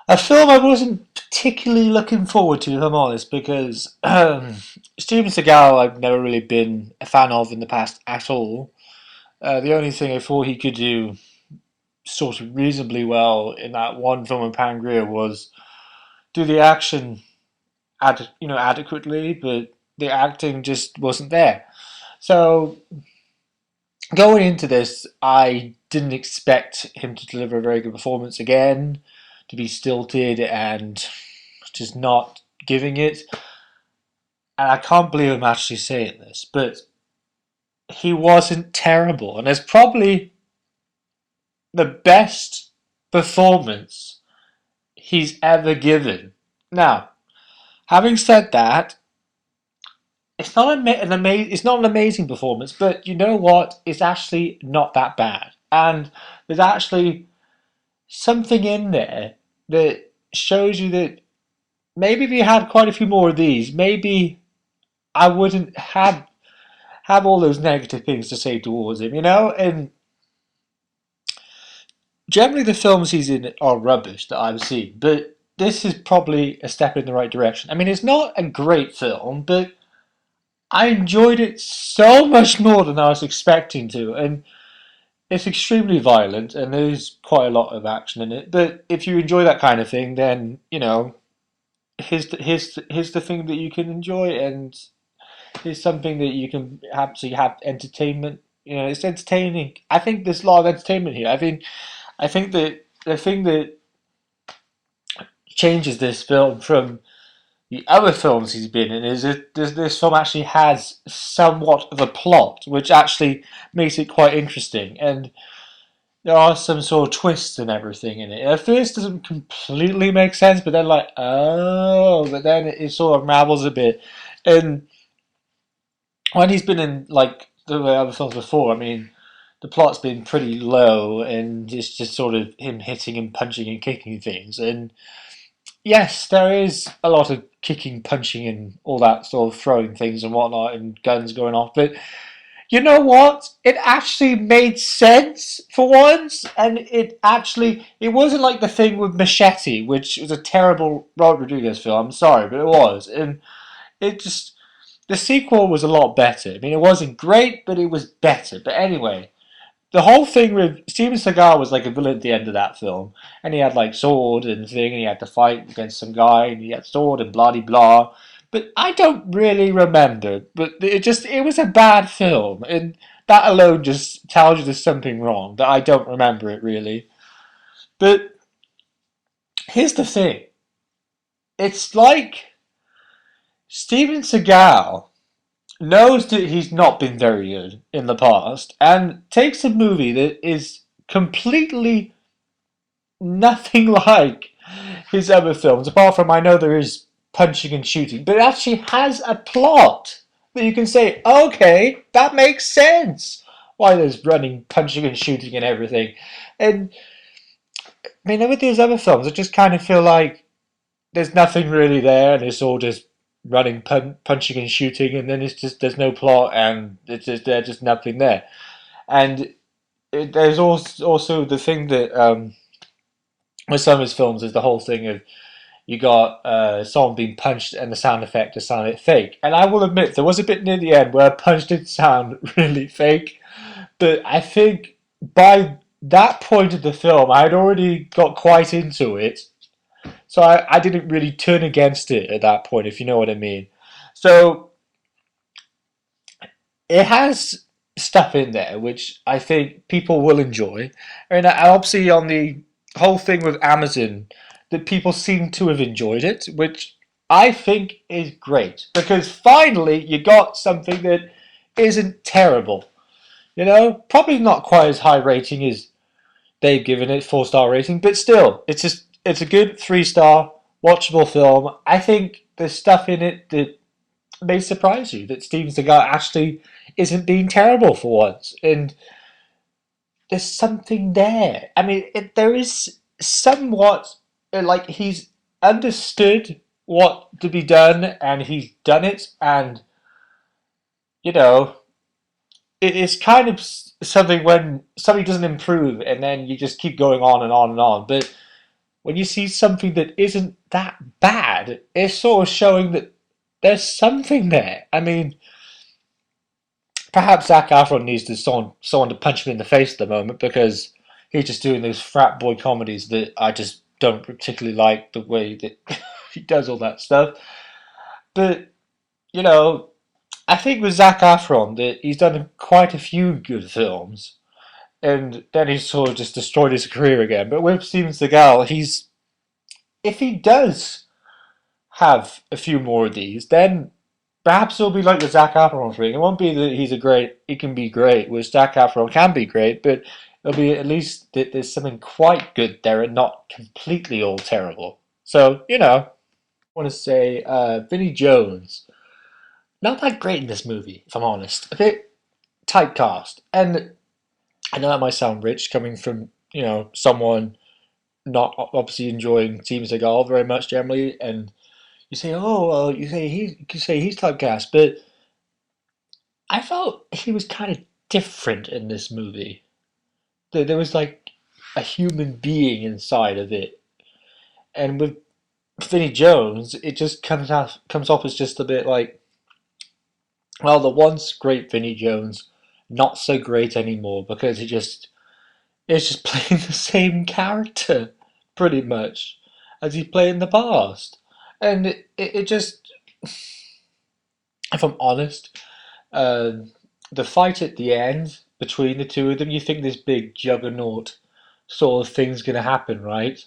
A film I wasn't particularly looking forward to, if I'm honest, because Steven Seagal I've never really been a fan of in the past at all. The only thing I thought he could do sort of reasonably well in that one film in Pangria was do the action adequately, but the acting just wasn't there. So going into this, I didn't expect him to deliver a very good performance again, to be stilted and just not giving it. And I can't believe I'm actually saying this, but he wasn't terrible, and it's probably the best performance he's ever given. Now, having said that, it's not an amazing performance, but you know what? It's actually not that bad, and there's actually something in there that shows you that maybe if you had quite a few more of these, maybe I wouldn't have all those negative things to say towards him, you know? And generally the films he's in are rubbish that I've seen, but this is probably a step in the right direction. I mean, it's not a great film, but I enjoyed it so much more than I was expecting to, and it's extremely violent, and there's quite a lot of action in it. But if you enjoy that kind of thing, then here's the thing that you can enjoy, and here's something that you can have. So you have entertainment. You know, it's entertaining. I think there's a lot of entertainment here. I think that the thing that changes this film from the other films he's been in is that this film actually has somewhat of a plot, which actually makes it quite interesting. And there are some sort of twists and everything in it. At first, it doesn't completely make sense, but then but then it sort of unravels a bit. And when he's been in like the other films before, I mean, the plot's been pretty low, and it's just sort of him hitting and punching and kicking things. And yes, there is a lot of kicking, punching, and all that sort of throwing things and whatnot, and guns going off. But you know what? It actually made sense for once, and it wasn't like the thing with Machete, which was a terrible Robert Rodriguez film. I'm sorry, but it was, and it just the sequel was a lot better. I mean, it wasn't great, but it was better. But anyway, the whole thing with Steven Seagal was like a villain at the end of that film, and he had like sword and thing, and he had to fight against some guy, and he had sword and blah blah. But I don't really remember. But it was a bad film, and that alone just tells you there's something wrong. That I don't remember it really. But here's the thing: it's like Steven Seagal knows that he's not been very good in the past and takes a movie that is completely nothing like his other films, apart from I know there is punching and shooting, but it actually has a plot that you can say, okay, that makes sense. Why there's running, punching, and shooting and everything. And I mean, with these other films, I just kind of feel like there's nothing really there, and it's all just running, punching, and shooting, and then it's just there's no plot, and it's just there's just nothing there. And there's also the thing that with some of his films is the whole thing of you got someone being punched and the sound effect just sounded fake. And I will admit there was a bit near the end where a punch did sound really fake, but I think by that point of the film I had already got quite into it, so I didn't really turn against it at that point, if you know what I mean. So it has stuff in there which I think people will enjoy. And obviously on the whole thing with Amazon, that people seem to have enjoyed it, which I think is great because finally you got something that isn't terrible. You know, probably not quite as high rating as they've given it, 4-star rating, but still, it's a good 3-star watchable film. I think there's stuff in it that may surprise you that Steven Seagal actually isn't being terrible for once, and there's something there. I mean, there is somewhat like he's understood what to be done, and he's done it, and you know, it's kind of something when something doesn't improve, and then you just keep going on and on and on. But when you see something that isn't that bad, it's sort of showing that there's something there. I mean, perhaps Zac Efron needs to someone to punch him in the face at the moment because he's just doing those frat boy comedies that I just don't particularly like the way that he does all that stuff. But you know, I think with Zac Efron that he's done quite a few good films, and then he's sort of just destroyed his career again. But with Steven Seagal, he's if he does have a few more of these, then perhaps it'll be like the Zac Efron thing. It won't be that he can be great, which Zac Efron can be great, but it'll be at least that there's something quite good there and not completely all terrible. So, I want to say Vinnie Jones, not that great in this movie, if I'm honest. A bit typecast. And I know that might sound rich coming from, someone not obviously enjoying Steven Seagal very much generally, and you say, oh, well, you say he's typecast, but I felt he was kind of different in this movie. There was like a human being inside of it, and with Vinnie Jones, it just comes off as just a bit like, well, the once great Vinnie Jones, not so great anymore because it's just playing the same character pretty much as he played in the past, and it just, if I'm honest, uh, the fight at the end between the two of them, you think this big juggernaut sort of thing's going to happen, right?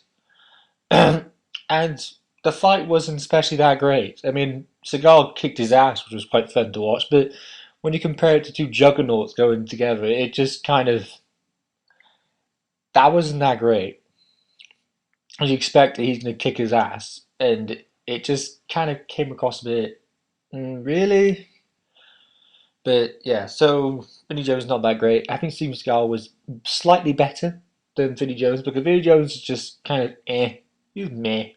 And the fight wasn't especially that great. I mean, Seagal kicked his ass, which was quite fun to watch, but when you compare it to two juggernauts going together, it just kind of that wasn't that great. As you expect that he's going to kick his ass, and it just kind of came across a bit, really? But yeah, so Vinnie Jones is not that great. I think Steven Seagal was slightly better than Vinnie Jones because Vinnie Jones is just kind of eh. He was meh.